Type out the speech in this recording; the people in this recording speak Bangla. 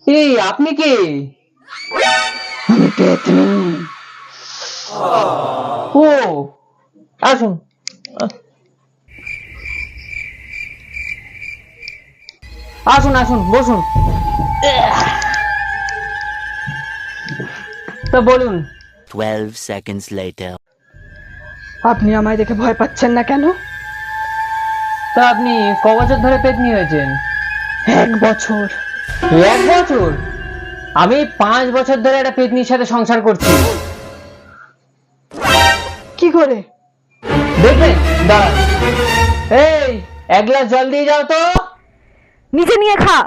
এই আপনি কে? আমি পেতনি। ও আসুন। আসুন আসুন বসুন। তো বলুন। 12 seconds later. আপনি আমায় দেখে ভয় পাচ্ছেন না কেন? তা আপনি ক বছর ধরে পেতনি হয়েছেন? 1 বছর। 1 বছর? আমি 5 বছর ধরে একটা পেতনির সাথে সংসার করছি। কি করে? দেখবেন দাঁড়ান। এই 1 গ্লাস জল দিয়ে যাও তো। নিজে নিয়ে খা।